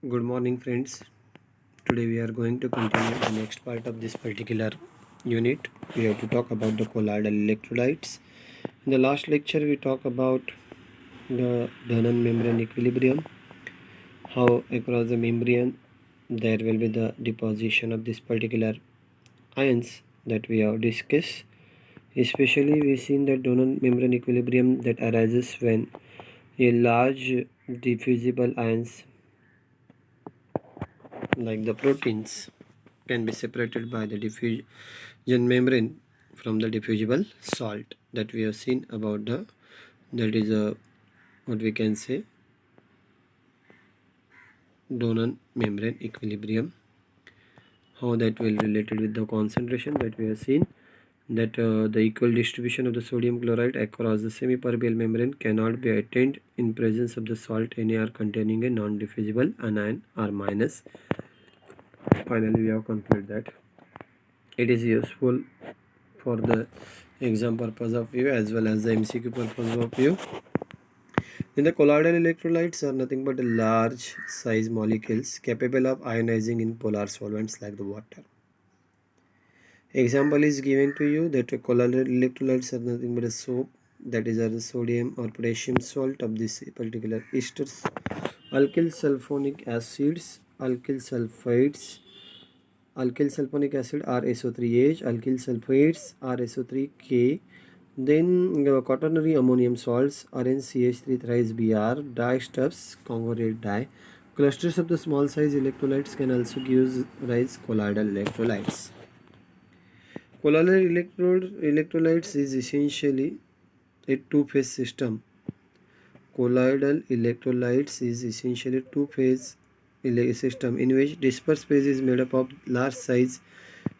Good morning, friends. Today we are going to continue the next part of this particular unit. We have to talk about the colloidal electrolytes. In the last lecture, we talked about the Donan membrane equilibrium, how across the membrane there will be the deposition of this particular ions that we have discussed. Especially, we seen the Donan membrane equilibrium that arises when a large diffusible ions like the proteins can be separated by the diffusion membrane from the diffusible salt that we have seen about the that is a what we can say Donan membrane equilibrium, how that will related with the concentration that we have seen that the equal distribution of the sodium chloride across the semi-permeable membrane cannot be attained in presence of the salt NaR containing a non-diffusible anion or minus. Finally, we have concluded that it is useful for the exam purpose of view as well as the MCQ purpose of view. Then the colloidal electrolytes are nothing but large size molecules capable of ionizing in polar solvents like the water. Example is given to you that colloidal electrolytes are nothing but a soap, that is the sodium or potassium salt of this particular esters, alkyl sulfonic acids, alkyl sulfides, alkyl sulfonic acid RSO3H, alkyl sulfates RSO3K, then quaternary ammonium salts RnCH3 thrice Br, dyestuffs Congo dye. Clusters of the small size electrolytes can also give rise colloidal electrolytes. Colloidal electrolytes is essentially a two-phase system. Colloidal electrolytes is essentially two-phase system in which dispersed phase is made up of large size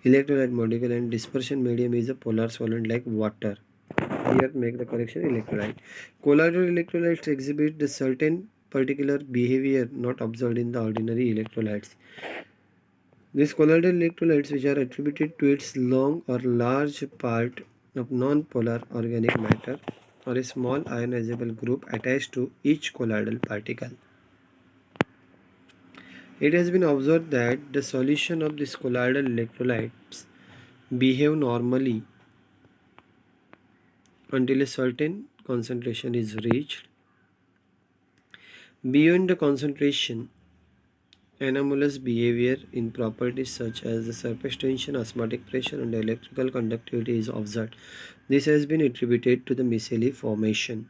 electrolyte molecule and dispersion medium is a polar solvent like water. Here make the correction electrolyte. Colloidal electrolytes exhibit the certain particular behavior not observed in the ordinary electrolytes. These colloidal electrolytes, which are attributed to its long or large part of non-polar organic matter or a small ionizable group attached to each colloidal particle. It has been observed that the solution of these colloidal electrolytes behave normally until a certain concentration is reached. Beyond the concentration, anomalous behavior in properties such as the surface tension, osmotic pressure, and electrical conductivity is observed. This has been attributed to the micelle formation.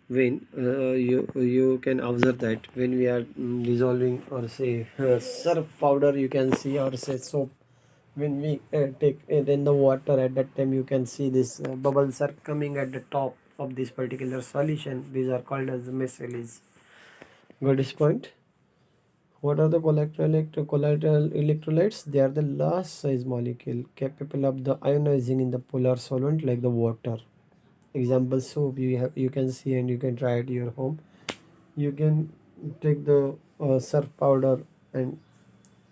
When you can observe that when we are dissolving or say surf powder, you can see, or say soap, when we take it in the water, at that time you can see this bubbles are coming at the top of this particular solution. These are called as micelles. Got this point? What are the colloidal electrolytes? They are the large size molecule capable of the ionizing in the polar solvent like the water. Example soap you can see and you can try it at your home. You can take the surf powder and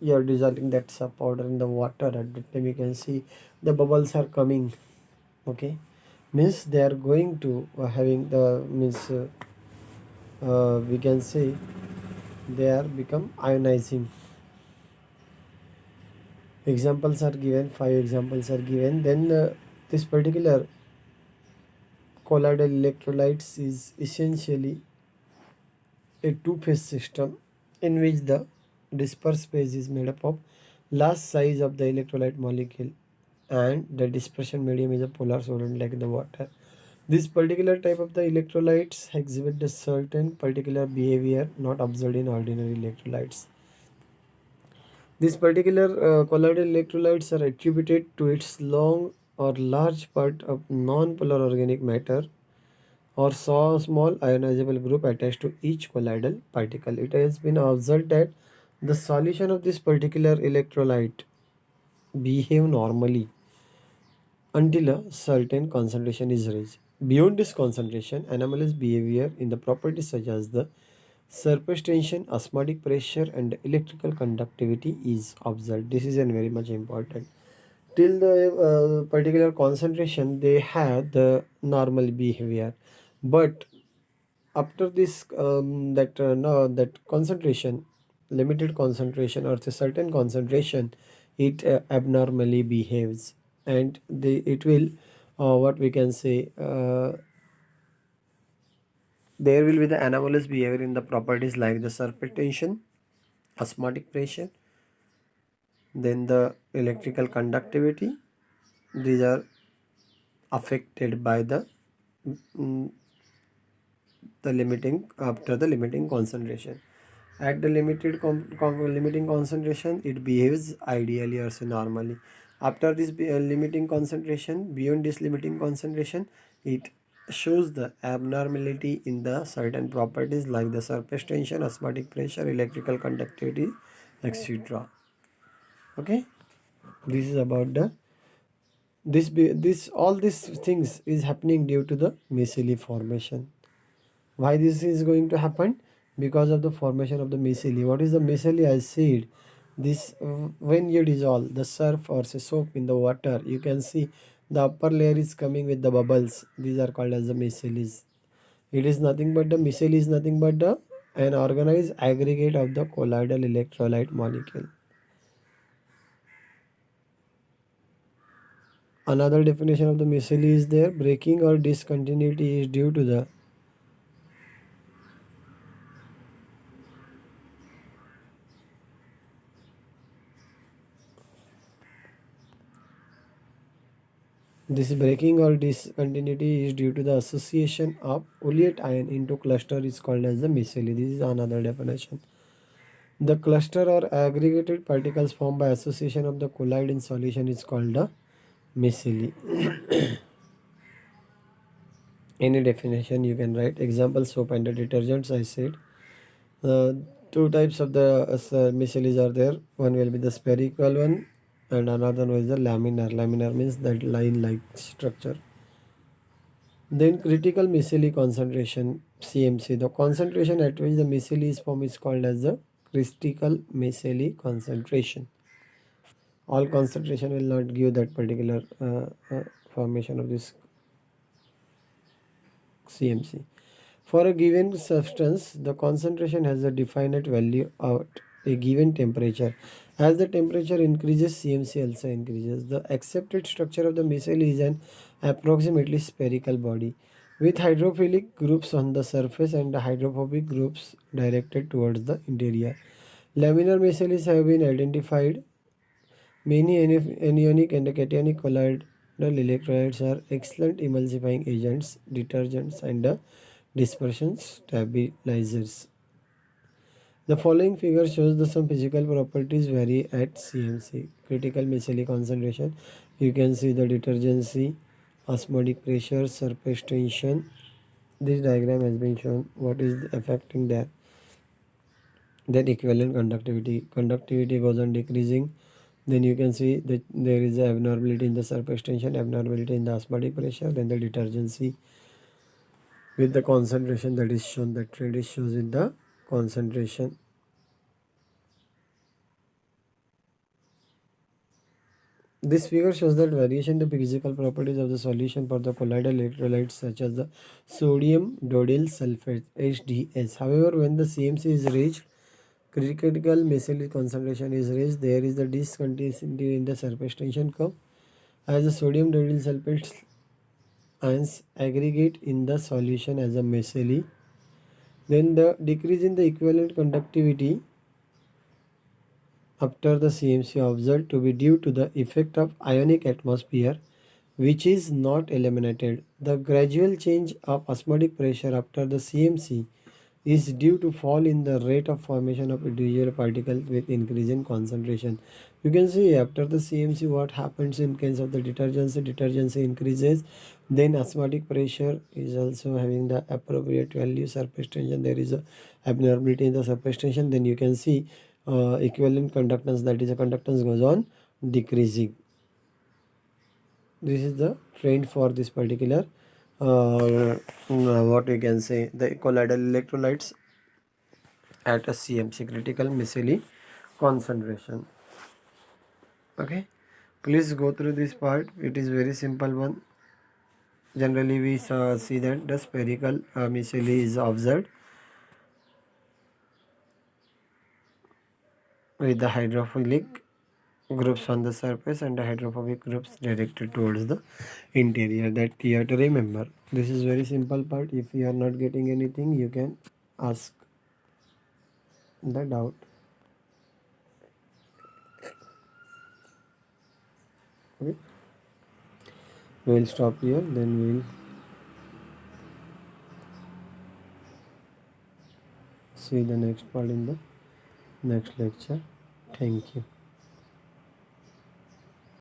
you are dissolving that surf powder in the water. At that time you can see the bubbles are coming. Okay, means they are going to having the means we can say they are become ionizing. Examples are given, 5 examples are given. Then this particular colloidal electrolytes is essentially a two-phase system in which the dispersed phase is made up of large size of the electrolyte molecule and the dispersion medium is a polar solvent like the water. This particular type of the electrolytes exhibit a certain particular behavior not observed in ordinary electrolytes. These particular colloidal electrolytes are attributed to its long or large part of non-polar organic matter or so small ionizable group attached to each colloidal particle. It has been observed that the solution of this particular electrolyte behave normally until a certain concentration is reached. Beyond this concentration, anomalous behavior in the properties such as the surface tension, osmotic pressure, and electrical conductivity is observed. This is very much important. Till the particular concentration, they have the normal behavior, but After this that no that concentration, limited concentration or a certain concentration, it abnormally behaves, and it will what we can say, there will be the anomalous behavior in the properties like the surface tension, osmotic pressure, then the electrical conductivity. These are affected by mm, the limiting after the limiting concentration. At the limiting concentration, it behaves ideally or say normally. After this limiting concentration, beyond this limiting concentration, it shows the abnormality in the certain properties like the surface tension, osmotic pressure, electrical conductivity, etc. Okay, this is about the this all these things is happening due to the micelle formation. Why this is going to happen? Because of the formation of the micelle. What is the micelle? I said this, when you dissolve the surf or say soap in the water, you can see the upper layer is coming with the bubbles. These are called as the micelles. It is nothing but the micelle is nothing but the an organized aggregate of the colloidal electrolyte molecule. Another definition of the micelle is there: breaking or discontinuity is due to the this breaking or discontinuity is due to the association of oleate ion into cluster is called as the micelle. This is another definition. The cluster or aggregated particles formed by association of the colloid in solution is called the micelle. Any definition you can write. Example: soap and the detergents. I said uh, two types of the micelles are there. One will be the spherical one, and another one is the laminar. Laminar means that line-like structure. Then critical micelle concentration, CMC. The concentration at which the micelle is formed is called as the critical micelle concentration. All concentration will not give that particular formation of this CMC. For a given substance, the concentration has a definite value at a given temperature. As the temperature increases, CMC also increases. The accepted structure of the micelle is an approximately spherical body with hydrophilic groups on the surface and the hydrophobic groups directed towards the interior. Laminar micelles have been identified. Many anionic and cationic colloidal electrolytes are excellent emulsifying agents, detergents, and dispersion stabilizers. The following figure shows the some physical properties vary at CMC. Critical micelle concentration. You can see the detergency, osmotic pressure, surface tension. This diagram has been shown. What is affecting that? Then equivalent conductivity. Conductivity goes on decreasing. Then you can see that there is a abnormality in the surface tension, abnormality in the osmotic pressure, then the detergency with the concentration that is shown. The trend is shows in the concentration. This figure shows that variation in the physical properties of the solution for the colloidal electrolytes such as the sodium dodyl sulfate HDS. However, when the CMC is reached, critical micelle concentration is reached, there is the discontinuity in the surface tension curve as the sodium dodyl sulfate ions aggregate in the solution as a micelle. Then the decrease in the equivalent conductivity after the CMC observed to be due to the effect of ionic atmosphere which is not eliminated. The gradual change of osmotic pressure after the CMC is due to fall in the rate of formation of individual particles with increase in concentration. You can see after the CMC what happens in case of the detergency increases, then osmotic pressure is also having the appropriate value, surface tension there is a abnormality in the surface tension, then you can see equivalent conductance, that is a conductance goes on decreasing. This is the trend for this particular what we can say the colloidal electrolytes at a CMC, critical micelle concentration. Okay, please go through this part, it is very simple one. Generally we see that the spherical micelle is observed with the hydrophilic groups on the surface and the hydrophobic groups directed towards the interior. That you have to remember. This is very simple part. If you are not getting anything, you can ask the doubt. Okay, we will stop here, then we will see the next part in the next lecture. Thank you.